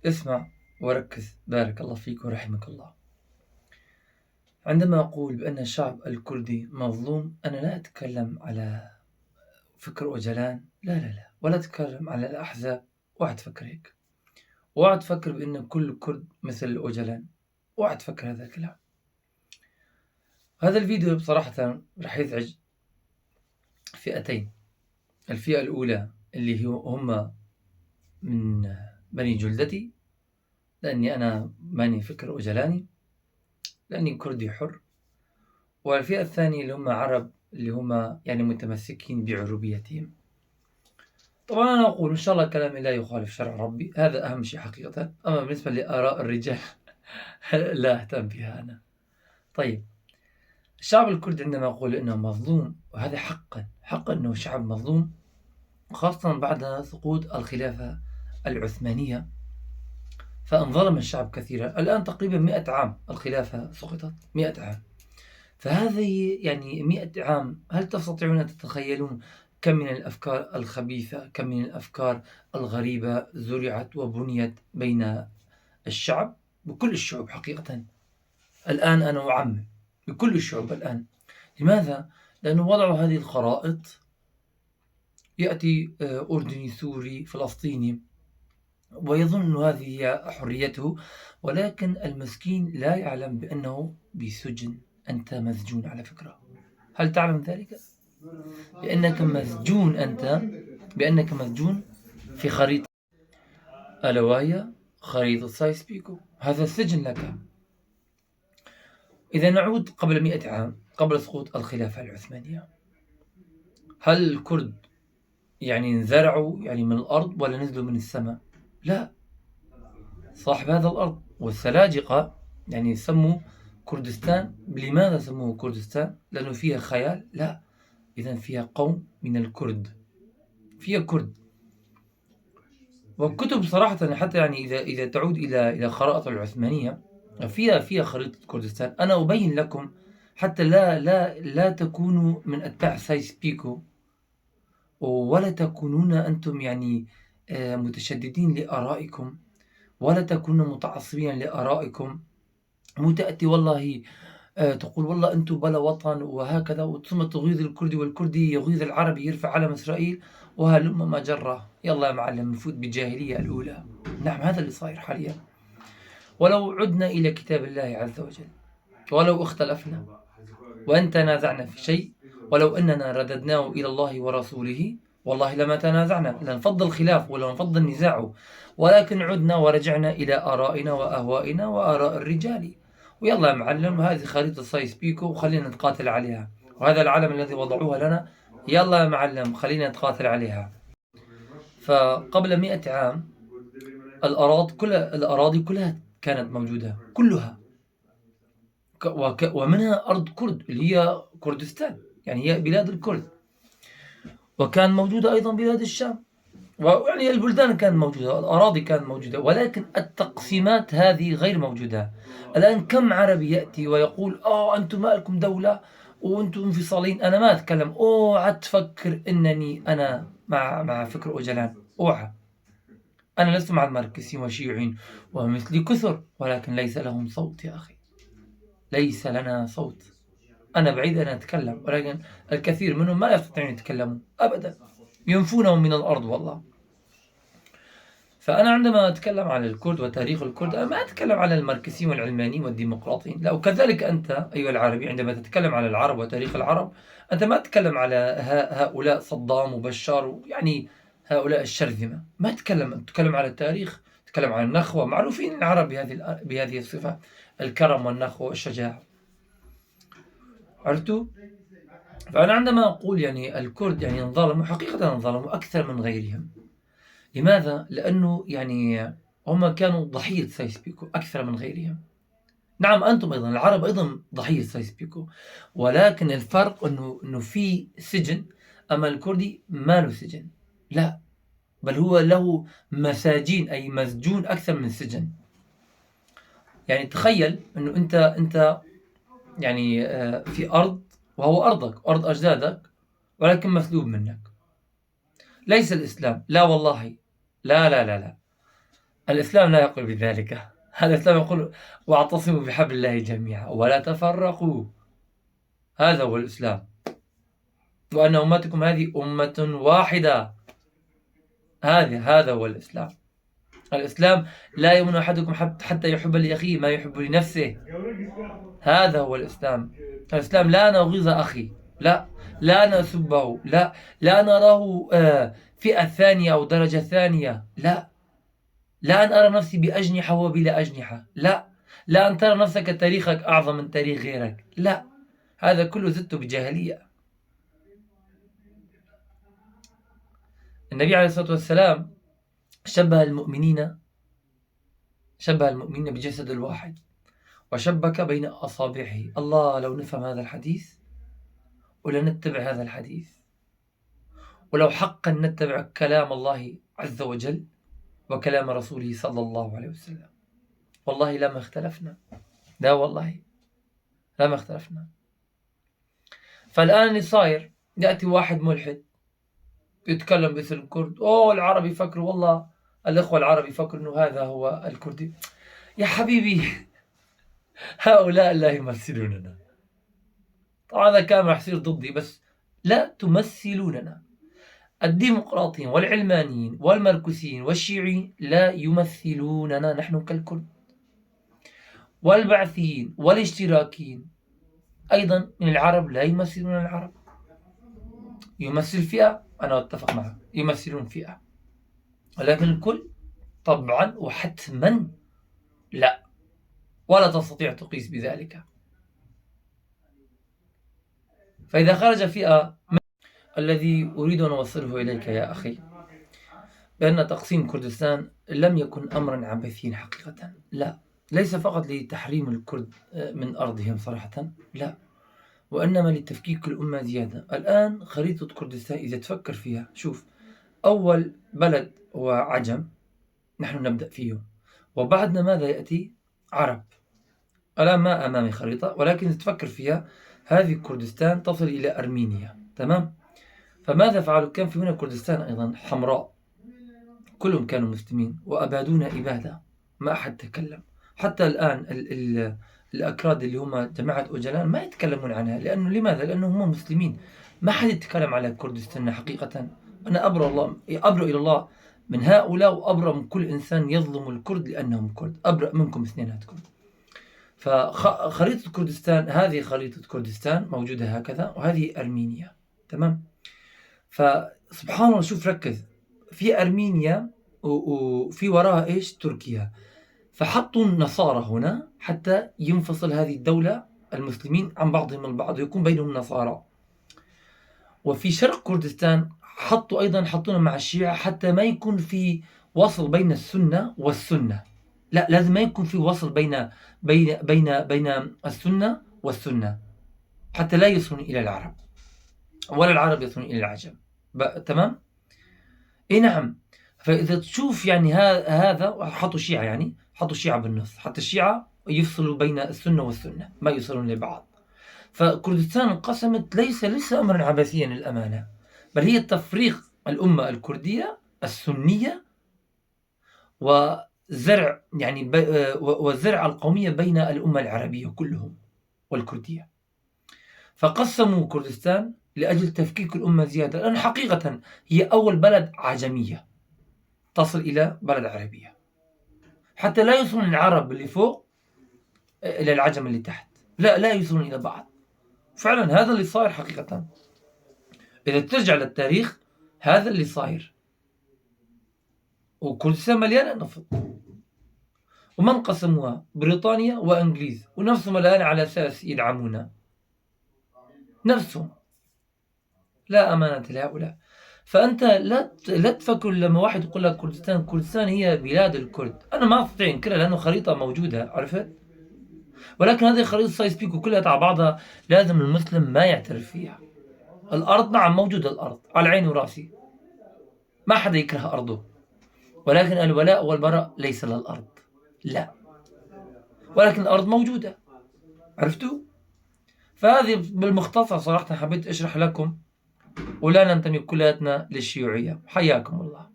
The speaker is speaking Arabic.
اسمع وركز بارك الله فيك ورحمك الله. عندما أقول بأن الشعب الكردي مظلوم، أنا لا أتكلم على فكر وجلان، لا، ولا أتكلم على الأحزاب. اوعى تفكر هيك، اوعى تفكر بأن كل كرد مثل أوجلان، اوعى تفكر هذا الكلام. هذا الفيديو بصراحة رح يزعج فئتين. الفئة الأولى اللي هم من بني جلدتي، لأني أنا ماني فكر أوجلاني، لأني كردي حر. والفئة الثانية اللي هم عرب، اللي هم يعني متمسكين بعروبيتهم. طبعا أنا أقول إن شاء الله كلامي لا يخالف شرع ربي، هذا أهم شيء حقيقة. أما بالنسبة لآراء الرجال لا أهتم بها أنا. طيب، الشعب الكردي عندما أقول إنه مظلوم، وهذا حقا أنه شعب مظلوم، خاصة بعد سقوط الخلافة العثمانية، فانظلم الشعب كثيرا. الآن تقريبا 100 عام الخلافة سقطت، 100 عام. فهذه يعني 100 عام، هل تستطيعون أن تتخيلون كم من الأفكار الخبيثة، كم من الأفكار الغريبة زرعت وبنيت بين الشعب، بكل الشعوب حقيقة. الآن أنا أعمم بكل الشعوب الآن. لماذا؟ لأنه وضعوا هذه الخرائط، يأتي أردني، سوري، فلسطيني، ويظن أن هذه هي حريته، ولكن المسكين لا يعلم بأنه بسجن. أنت مسجون على فكرة، هل تعلم ذلك؟ بأنك مسجون، بأنك مسجون في خريطة، ألا وهي خريطة سايس بيكو. هذا السجن لك. إذا نعود قبل 100 عام، قبل سقوط الخلافة العثمانية، هل الكرد يعني انزرعوا يعني من الأرض ولا نزلوا من السماء؟ لا، صاحب هذا الأرض والسلاجقة يعني سموا كردستان. لماذا سموه كردستان؟ لأنه فيها خيال؟ لا، إذن فيها قوم من الكرد، فيها كرد. والكتب صراحة حتى يعني إذا تعود إلى خرائط العثمانية، فيها خريطة كردستان. أنا أبين لكم حتى لا تكونوا من أتباع سايس بيكو، ولا تكونون أنتم يعني متشددين لآرائكم، ولا تكونوا متعصبين لآرائكم. مو تأتي والله تقول والله أنتم بلا وطن وهكذا، ثم تغيظ الكردي والكردي يغيظ العربي، يرفع علم إسرائيل وهلم ما جرى. يلا يا معلم، نفوت بالجاهلية الأولى. نعم، هذا اللي صاير حاليا. ولو عدنا إلى كتاب الله عز وجل، ولو اختلفنا وأن تنازعنا في شيء، ولو أننا رددناه إلى الله ورسوله، والله لما تنازعنا، لنفض الخلاف ولا نفض النزاع، ولكن عدنا ورجعنا إلى آرائنا وأهوائنا وآراء الرجال. ويلا يا معلم، هذه خريطة سايس بيكو وخلينا نتقاتل عليها، وهذا العلم الذي وضعوها لنا، يلا يا معلم خلينا نتقاتل عليها. فقبل 100 عام الأراضي كلها كانت موجودة، كلها، ومنها أرض كرد اللي هي كردستان، يعني هي بلاد الكرد. وكان موجودة أيضا بلاد الشام، ويعني البلدان كانت موجودة، الأراضي كانت موجودة، ولكن التقسيمات هذه غير موجودة. الآن كم عربي يأتي ويقول أنتم ما لكم دولة وأنتم انفصالين؟ أنا ما أتكلم. اوعى تفكر أنني أنا مع فكر أوجلان، اوعى. أنا لست مع الماركسيين والشيوعيين، ومثلي كثر، ولكن ليس لهم صوت يا أخي، ليس لنا صوت. أنا بعيد أن أتكلم، ولكن الكثير منهم ما يستطيعون يتكلموا أبدا، ينفونهم من الأرض والله. فأنا عندما أتكلم عن الكرد وتاريخ الكرد، أنا ما أتكلم على الماركسيين والعلمانيين والديمقراطيين، لا. وكذلك أنت أيها العربي، عندما تتكلم على العرب وتاريخ العرب، أنت ما تتكلم على هؤلاء صدام وبشار، يعني هؤلاء الشرذمة. ما تتكلم على التاريخ، تتكلم عن النخوة. معروفين العرب بهذه الصفة، الكرم والنخوة والشجاعة. عرفتوا؟ فأنا عندما أقول يعني الكرد يعني انظلموا، حقيقة انظلموا أكثر من غيرهم. لماذا؟ لأنه يعني هم كانوا ضحية سايس بيكو أكثر من غيرهم. نعم، أنتم أيضا العرب أيضا ضحية سايس بيكو، ولكن الفرق أنه في سجن، أما الكردي ما له سجن، لا، بل هو له مساجين، أي مسجون أكثر من سجن. يعني تخيل أنه أنت يعني في أرض، وهو أرضك، أرض أجدادك، ولكن مسلوب منك. ليس الإسلام، لا والله، لا لا لا لا. الإسلام لا يقول بذلك. الإسلام يقول واعتصموا بحبل الله جميعا ولا تفرقوا. هذا هو الإسلام، وأن أمتكم هذه أمة واحدة. هذا هو الإسلام. الإسلام لا يؤمن أحدكم حتى يحب لأخيه ما يحب لنفسه. هذا هو الإسلام. الإسلام لا نغيظ أخي، لا نسبه، لا نراه فئة ثانية أو درجة ثانية، لا أن أرى نفسي بأجنحة وبلا أجنحة، لا أن ترى نفسك تاريخك أعظم من تاريخ غيرك، لا، هذا كله زدته بجاهلية. النبي عليه الصلاة والسلام شبه المؤمنين بجسد الواحد وشبك بين أصابعه. الله، لو نفهم هذا الحديث ولا نتبع هذا الحديث، ولو حقا نتبع كلام الله عز وجل وكلام رسوله صلى الله عليه وسلم، والله لما اختلفنا. لا والله لما اختلفنا. فالآن اللي صاير، يأتي واحد ملحد يتكلم باسم الكرد، العرب يفكروا، والله الإخوة العرب يفكروا أنه هذا هو الكردي. يا حبيبي، هؤلاء لا يمثلوننا. طبعا هذا كان راح يصير ضدي، بس لا تمثلوننا. الديمقراطيين والعلمانيين والمركزيين والشيعيين لا يمثلوننا نحن كالكرد. والبعثيين والاشتراكيين أيضا من العرب لا يمثلون العرب. يمثل فئة، أنا أتفق معه، يمثلون فئة، ولكن الكل طبعا وحتما لا، ولا تستطيع تقيس بذلك. فإذا خرج فئة، الذي أريد أن أوصله إليك يا أخي بأن تقسيم كردستان لم يكن أمرا عبثيا حقيقة، لا، ليس فقط لتحريم الكرد من أرضهم صراحة، لا، وإنما لتفكيك الأمة زيادة. الآن خريطة كردستان إذا تفكر فيها، شوف، أول بلد هو عجم، نحن نبدأ فيه، وبعدنا ماذا يأتي؟ عرب. الآن ما أمامي خريطة، ولكن إذا تفكر فيها، هذه كردستان تصل إلى أرمينيا، تمام؟ فماذا فعلوا؟ كان في هنا كردستان أيضا حمراء، كلهم كانوا مسلمين وأبادونا إبادة، ما أحد تكلم. حتى الآن الأكراد اللي هم جماعة أوجلان ما يتكلمون عنها، لأنه لماذا؟ لأنه هم مسلمين، ما حد يتكلم على كردستان حقيقة. أنا أبرأ إلى الله من هؤلاء، وأبرأ من كل إنسان يظلم الكرد لأنهم كرد، أبرأ منكم اثنيناتكم. فخريطة كردستان، هذه خريطة كردستان موجودة هكذا، وهذه أرمينيا، تمام؟ فسبحان الله، شوف، ركز في أرمينيا وفي وراها إيش؟ تركيا. فحطوا النصارى هنا حتى ينفصل هذه الدولة، المسلمين عن بعضهم البعض، ويكون بينهم نصارى. وفي شرق كردستان حطونا مع الشيعة حتى ما يكون في وصل بين السنة والسنة، لا، لازم ما يكون في وصل بين السنة والسنة، حتى لا يصلون إلى العرب ولا العرب يصلون إلى العجم، تمام؟ نعم. فإذا تشوف يعني هذا حطوا شيعة، يعني حطوا شيعة بالنص، حتى الشيعة يفصلوا بين السنة والسنة، ما يصلون لبعض. فكردستان انقسمت ليس أمرا عبثيا للأمانة، بل هي تفريق الأمة الكردية السنية وزرع يعني وزرع القومية بين الأمة العربية كلهم والكردية. فقسموا كردستان لأجل تفكيك الأمة زيادة، لأن حقيقة هي أول بلد عجمية تصل إلى بلد عربية، حتى لا يوصلون العرب اللي فوق إلى العجم اللي تحت، لا يوصلون إلى بعض. فعلا هذا اللي صاير حقيقة، إذا ترجع للتاريخ هذا اللي صاير. وكردستان مليانة نفط، ومن قسموها؟ بريطانيا وإنجليز، ونفسهم الآن على أساس يدعمونا، نفسهم. لا أمانة لهؤلاء. فأنت لا تفكر لما واحد يقول لك كردستان هي بلاد الكرد، أنا ما أستطيع أنكرها لأنه خريطة موجودة، عرفت؟ ولكن هذه الخريطة سايسبيك وكلها تبع بعضها، لازم المسلم ما يعترف فيها. الأرض نعم موجودة، الأرض على عيني وراسي، ما حدا يكره أرضه، ولكن الولاء والبراء ليس للأرض، لا، ولكن الأرض موجودة، عرفتوا؟ فهذه بالمختصر صراحة حبيت أشرح لكم، ولا ننتمي كلياتنا للشيوعية. حياكم الله.